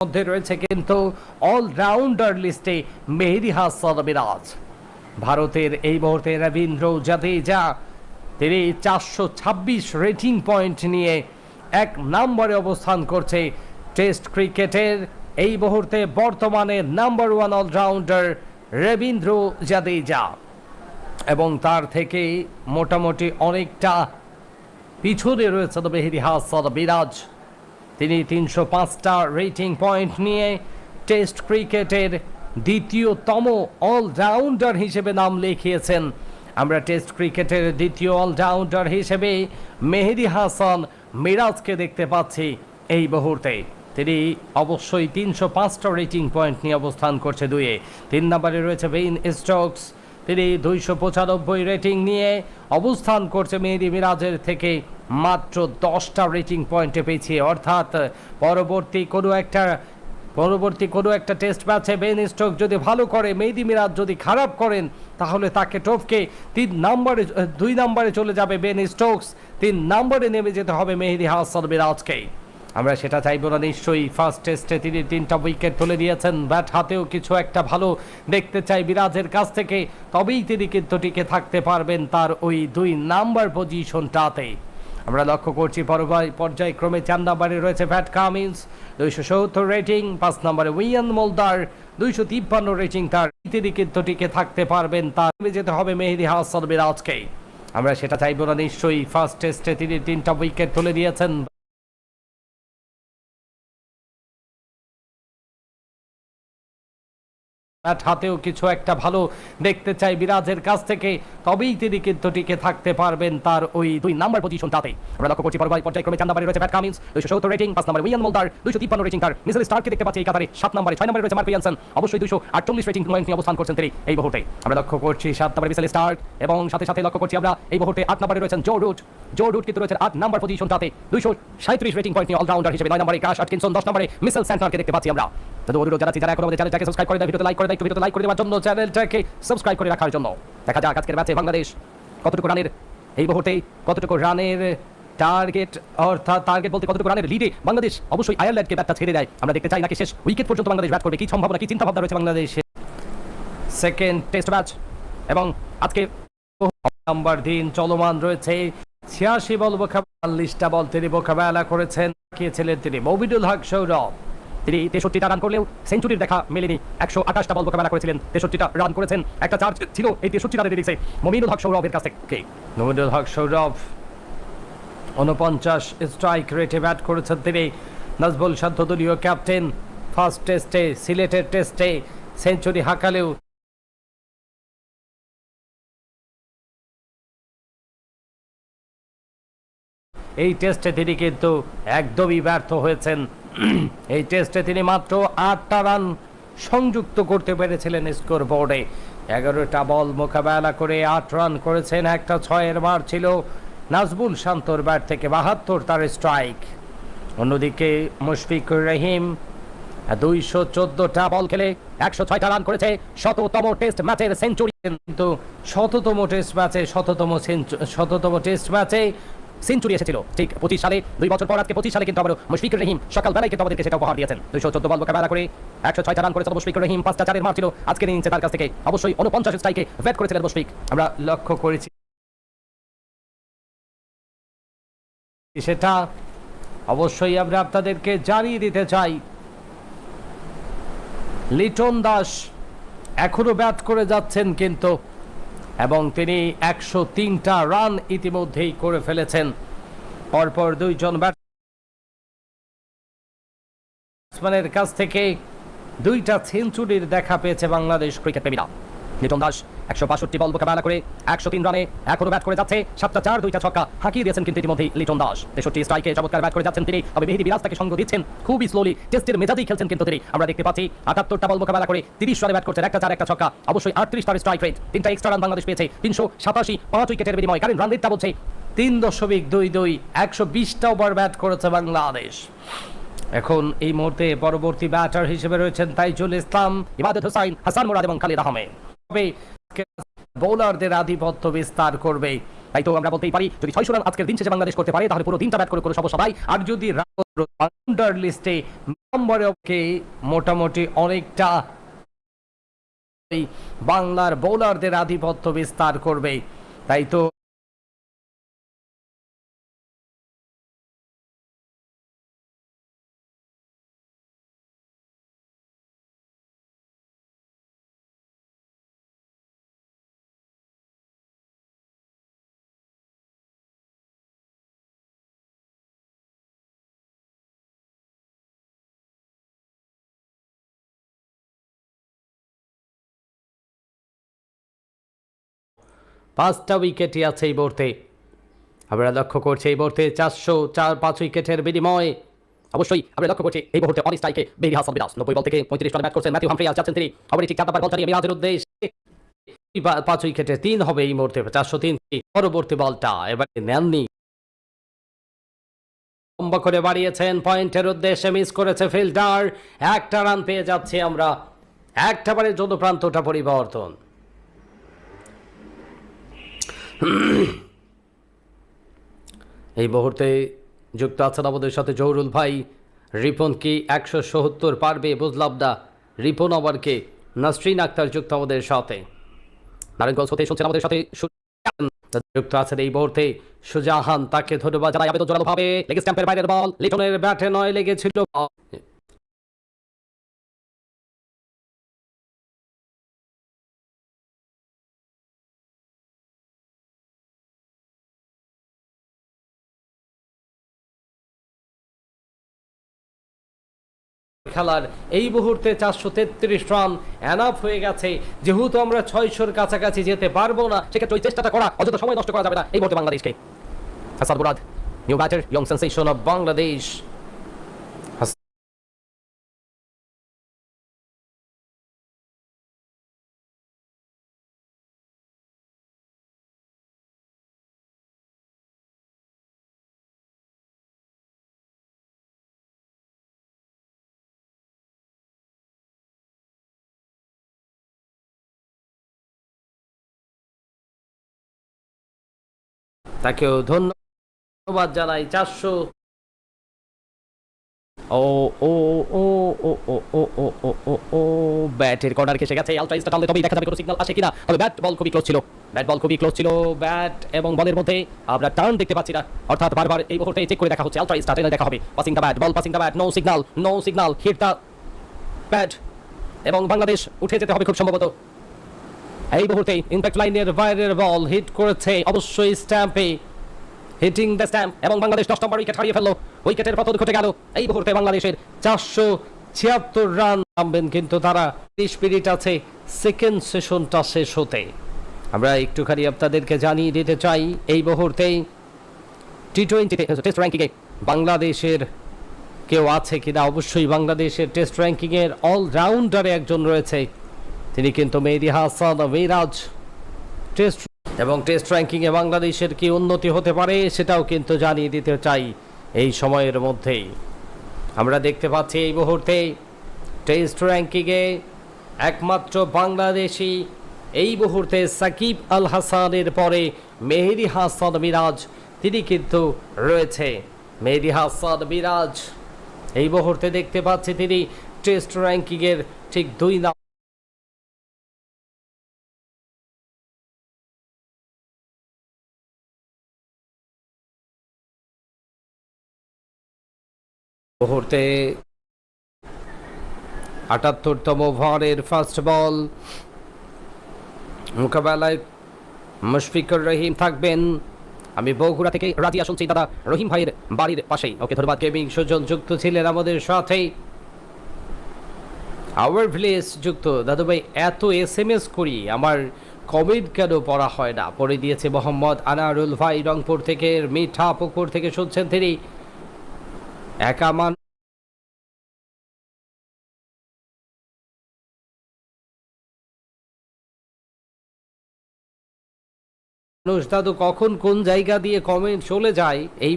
মধ্যে রয়েছে কিন্তু অলরাউন্ডার লিস্টে মেহেদী হাসান মিরাজ। ভারতের এই মুহূর্তে রবীন্দ্র জাদেজা তিনি 426 রেটিং পয়েন্ট নিয়ে এক নম্বরে অবস্থান করছে। টেস্ট ক্রিকেটের এই মুহূর্তে বর্তমানে number one allrounder Ravindra Jadeja, এবং তার থেকে মোটামুটি অনেকটা পিছনে রয়েছে মেহেদী হাসান মিরাজ। তিনি 305টা রেটিং পয়েন্ট নিয়ে টেস্ট ক্রিকেটের দ্বিতীয়তম অলরাউন্ডার হিসেবে নাম লিখিয়েছেন। আমরা টেস্ট ক্রিকেটের দ্বিতীয় অলরাউন্ডার হিসেবে মেহেদী হাসান মিরাজকে দেখতে পাচ্ছি এই মুহূর্তে। তিনি অবশ্যই 305টা রেটিং পয়েন্ট নিয়ে অবস্থান করছে দুইয়ে। 3 নম্বরে রয়েছে বেন স্টোকস, তিনি 295 রেটিং নিয়ে অবস্থান করছে মেহেদী মিরাজের থেকে মাত্র 10টা রেটিং পয়েন্টে পেয়েছিয়ে। অর্থাৎ পরবর্তী কোনো একটা টেস্ট ম্যাচে বেন স্টোকস যদি ভালো করে, মেহেদী মিরাজ যদি খারাপ করেন, তাহলে তাকে টপকে 2 নম্বরে চলে যাবে বেন স্টোকস, 3 নম্বরে নেমে যেতে হবে মেহেদী হাসান মিরাজকে। আমরা সেটা চাইব না নিশ্চয়ই। ফার্স্ট টেস্টে তিনি 3টা উইকেট তুলে দিয়েছেন, ব্যাট হাতেও কিছু একটা ভালো দেখতে চাই বিরাজের কাছ থেকে, তবেই তিনি কিন্তু টিকে থাকতে পারবেন তার ওই 2 নাম্বার পজিশনটাতে। আমরা লক্ষ্য করছি পর্যায়ক্রমে 4 নম্বরে রয়েছে প্যাট কামিন্স, 270 রেটিং। 5 নম্বরে উইয়ান মোল্ডার, 253 রেটিং তার। তিনি কিন্তু টিকে থাকতে পারবেন তার যেতে হবে মেহেদী হাসান মিরাজকে। আমরা সেটা চাইব না নিশ্চয়ই। ফার্স্ট টেস্টে তিনি 3টা উইকেট তুলে দিয়েছেন, ব্যাট হাতেও কিছু একটা ভালো দেখতে চাই বিরাজের কাছ থেকে, তবেই তিনি কিন্তু টিকে থাকতে পারবেন তার ওই 2 নাম্বার পজিশনটাতে। আমরা লক্ষ্য করছি পর্যায়ক্রমে 4 নম্বরে রয়েছে প্যাট কামিন্স, 270 রেটিং। 5 নম্বরে উইয়ান মোল্ডার, 253 রেটিং তার। মিচেল স্টার্ককে দেখতে পাচ্ছি এই কাতারে 7 নম্বরে। 6 নম্বরে রয়েছে মার্ক ইয়ানসন, অবশ্যই 248 রেটিং পয়েন্ট নিয়ে অবস্থান করছেন তিনি এই মুহূর্তে। আমরা লক্ষ্য করছি 7 নম্বরে মিচেল স্টার্ক, এবং সাথে সাথে লক্ষ্য করছি আমরা এই মুহূর্তে 8 নম্বরে রয়েছেন জো রুট কিন্তু রয়েছে 8 নাম্বার পজিশনটাতে, 237 রেটিং পয়েন্ট নিয়ে অলরাউন্ডার হিসেবে। 9 নম্বরে ক্যাশ আটকিনসন, 10 নম্বরে মিচেল স্যান্টনারকে দেখতে পাচ্ছি আমরা। তো অনুরোধ জানাচ্ছি যারা এখন আমাদের চ্যানেলটাকে সাবস্ক্রাইব করে দেয়, ভিডিওতে লাইক করে দেয়, ভিডিওতে লাইক করে দেওয়ার জন্য, চ্যানেলটাকে সাবস্ক্রাইব করে রাখার জন্য। দেখা যাক আজকের ম্যাচে বাংলাদেশ কতটুকু রানের এই মুহূর্তে কতটুকু রানের টার্গেট, অর্থাৎ টার্গেট বলতে কতটুকু রানের লিডে বাংলাদেশ অবশ্যই আয়ারল্যান্ডকে ব্যাটটা ছেড়ে দেয়। আমরা দেখতে চাই নাকি শেষ উইকেট পর্যন্ত বাংলাদেশ ব্যাট করবে, কি সম্ভাবনা, কি চিন্তা ভাবনা রয়েছে বাংলাদেশের। সেকেন্ড টেস্ট ম্যাচ, এবং আজকে নাম্বার দিন চলমান রয়েছে। 86 বল 42টা বল তিনি মোকাবেলা করেছেন, খেয়েছিলেন তিনি মবিনুল হক সৌরভ। তিনি 63টা রান করলেও সেঞ্চুরির দেখা মেলেনি। 128টা বল মোকাবেলা করেছিলেন, 63টা রান করেছেন। একটা চার্জ ছিল এই 63 রানের ইনিংসে মমিনুল হক সৌরভের কাছ থেকে। মমিনুল হক সৌরভ 49 স্ট্রাইক রেটে ব্যাট করেছেন তিনি। নাজবুল শান্ত দলীয় ক্যাপ্টেন, ফার্স্ট টেস্টে সিলেটের টেস্টে সেঞ্চুরি হাঁকালেও এই টেস্টে তিনি কিন্তু একদমই ব্যর্থ হয়েছেন। এই টেস্টে তিনি মাত্র 8টা রান সংযুক্ত করতে পেরেছিলেন স্কোর বোর্ডে। 11টা বল মোকাবেলা করে 8 রান করেছেন। একটা 6-এর মার ছিল নাজবুল শান্তর ব্যাট থেকে, 72 তার স্ট্রাইক। অন্যদিকে মুশফিকুর রহিম 214টা বল খেলে 106টা রান করেছে। 100তম টেস্ট ম্যাচের সেঞ্চুরি, কিন্তু 100তম টেস্ট ম্যাচে সেঞ্চুরি এসেছিল ঠিক 25 সালে। 2 বছর পর আজকে 25 সালে কিন্তু আবার মুশফিকুর রহিম সকালবেলায় কিন্তু আমাদেরকে সেটা উপহার দিয়েছেন। 214 বল মোকাবেলা করে 106টা রান করেছেন মুশফিকুর রহিম। 5টা 4-এর মার ছিল আজকের ইনিংসে তার কাছ থেকে। অবশ্যই 49 স্ট্রাইকে ব্যাট করেছিলেন মুশফিক। আমরা লক্ষ্য করেছি সেটা অবশ্যই আমরা আপনাদেরকে জানিয়ে দিতে চাই। লিটন দাস এখনো ব্যাট করে যাচ্ছেন কিন্তু, এবং তিনি 103টা রান ইতিমধ্যেই করে ফেলেছেন। পরপর 2 জন ব্যাটসম্যানের কাছ থেকে 2টা সেঞ্চুরির দেখা পেয়েছে বাংলাদেশ ক্রিকেট প্রেমীরা। লিটন দাস 162 বল মোকাবেলা করে 103 রানে এখনো ব্যাট করে যাচ্ছে। 7টা 4, 2টা ছক্কা হাঁকিয়ে দিয়েছেন কিন্তু ইতিমধ্যেই লিটন দাস। 63 স্ট্রাইকে চমৎকার ব্যাট করে যাচ্ছেন তিনি। তবে মেহেদী মিরাজ তাকে সঙ্গ দিচ্ছেন, খুবই স্লোলি টেস্টের মেজাজেই খেলছেন কিন্তু তিনি। আমরা দেখতে পাচ্ছি 78টা বল মোকাবেলা করে 30 রানে ব্যাট করছেন। 1টা 4, 1টা ছক্কা, অবশ্যই 38 তার স্ট্রাইক রেট। 3টা এক্সট্রা রান বাংলাদেশ পেয়েছে, 387, 5 উইকেটের বিনিময়ে। কারণ রান রেটটা বলছে 3.22, 120টা ওভার ব্যাট করেছে বাংলাদেশ। এখন এই মুহূর্তে পরবর্তী ব্যাটার হিসেবে রয়েছেন তাইজুল ইসলাম, ইবাদত হোসাইন, হাসান মুরাদ এবং খালিদ আহমেদ। বোলারদের আধিপত্য বিস্তার করবে তাই তো আমরা বলতেই পারি যদি 600 রান আজকের দিন শেষে বাংলাদেশ করতে পারে তাহলে পুরো দিনটা ব্যাট করে কোনো সমস্যা নাই। আর যদি রাউন্ডার লিস্টে নম্বরে মোটামুটি অনেকটা বাংলার বোলারদের আধিপত্য বিস্তার করবে। তাই তো পাঁচটা উইকেটই আছে এই মুহূর্তে। আমরা লক্ষ্য করছি এই মুহূর্তে 405 উইকেটের বিনিময়ে অবশ্যই আমরা লক্ষ্য করছি এই মুহূর্তে অন স্ট্রাইকে মেহেদী হাসান মিরাজ 90 বল থেকে 35 রানে ব্যাট করছেন। ম্যাথিউ হামফ্রি যাচ্ছেন তিনি আবার ঠিক 4 নাম্বার বল চালিয়ে মিরাজের উদ্দেশ্যে 5 উইকেটে 3 হবে এই মুহূর্তে 403। পরবর্তী বলটা এবারে নেননি, লম্বা করে বাড়িয়েছেন পয়েন্টের উদ্দেশ্যে, মিস করেছে ফিল্ডার। একটা রান পেয়ে যাচ্ছি আমরা, একটা বারের জন্য প্রান্তটা পরিবর্তন। এই মুহূর্তে যুক্ত আছেন আমাদের সাথে জহুরুল ভাই। রিপন কি 170 পারবে বুঝলাম না। রিপন আবার কে? নাসরিন আক্তার যুক্ত আমাদের সাথে। নারায়ণগঞ্জ হতে শুনছেন আমাদের সাথে যুক্ত আছেন এই মুহূর্তে সুজাহান, তাকে ধন্যবাদ জানাই আবেদন জোরালো ভাবে। লেগ স্ট্যাম্পের বাইরের বল, লিটনের ব্যাটে নয় লেগেছিল। খেলার এই মুহূর্তে 433 রান এনাফ হয়ে গেছে। যেহেতু আমরা 600-র কাছাকাছি যেতে পারবো না, সেক্ষেত্রে ওই চেষ্টাটা করা, অযথা সময় নষ্ট করা যাবে না এই মুহূর্তে বাংলাদেশকে। Hasan Murad, new batter, young sensation of Bangladesh. তাকেও ধন্যবাদ জানাই। 400 ও ও ও ও ও ও ও ও ও ও ব্যাটের কর্নার এসে গেছে। আলট্রা স্টার টানলে তবেই দেখা যাবে কোনো সিগন্যাল আসে কিনা। তবে ব্যাট বল খুবই ক্লোজ ছিল, ব্যাট বল খুবই ক্লোজ ছিল। ব্যাট এবং বলের মধ্যে আমরা টার্ন দেখতে পাচ্ছি না, অর্থাৎ বারবার এই মুহূর্তে চেক করে দেখা হচ্ছে। আলট্রা স্টার টেনে দেখা হবে। Passing the bat, ball passing the bat, no signal, no signal, hit the bat এবং বাংলাদেশ উঠে যেতে হবে খুব সম্ভবত। এই মুহূর্তে ইম্প্যাক্ট লাইনের বাইরের বল হিট করেছে অবশ্যই স্ট্যাম্পে, হিটিং দ্য স্ট্যাম্প এবং বাংলাদেশ 10 নম্বর উইকেট হারিয়ে ফেললো। উইকেটের পতন ঘটে গেল। এই মুহূর্তে বাংলাদেশের 476 রান নামবেন, কিন্তু তারা স্পিরিট আছে সেকেন্ড সেশনটা শেষ হতে। আমরা একটুখানি আপনাদেরকে জানিয়ে দিতে চাই এই মুহূর্তে টি-20 টেস্ট র্যাঙ্কিংয়ে বাংলাদেশের কেউ আছে কিনা। অবশ্যই বাংলাদেশের টেস্ট র্যাঙ্কিংয়ের অলরাউন্ডারে একজন রয়েছে, তিনি কিন্তু মেহেদী হাসান মিরাজ। টেস্ট এবং টেস্ট র্যাঙ্কিংয়ে বাংলাদেশের কি উন্নতি হতে পারে সেটাও কিন্তু জানিয়ে দিতে চাই এই সময়ের মধ্যেই। আমরা দেখতে পাচ্ছি এই মুহূর্তে টেস্ট র্যাঙ্কিংয়ে একমাত্র বাংলাদেশি এই মুহূর্তে সাকিব আল হাসানের পরে মেহেদী হাসান মিরাজ, তিনি কিন্তু রয়েছে। মেহেদী হাসান মিরাজ এই মুহূর্তে দেখতে পাচ্ছি তিনি টেস্ট র্যাঙ্কিংয়ের ঠিক 2 মুহূর্তে 78তম ওভারের ফার্স্ট বল মোকাবেলায় মুশফিকুর রহিম থাকবেন। আমি বগুড়া থেকে রাজিয়া শুনছি, দাদা রহিম ভাইয়ের বাড়ির পাশেই। ওকে ধন্যবাদ। গেমিং সুজন যুক্ত ছিলেন আমাদের সাথে। আওয়ার ভিলেজ যুক্ত দাদু ভাই, এত SMS করি আমার কমেন্ট কেন পড়া হয় না? পড়ে দিয়েছে মোহাম্মদ আনারুল ভাই রংপুর থেকে, মিঠা পুকুর থেকে শুনছেন তিনি। একা মানুষ দাদু কখন কোন জায়গা দিয়ে কমেন্ট চলে যায় এই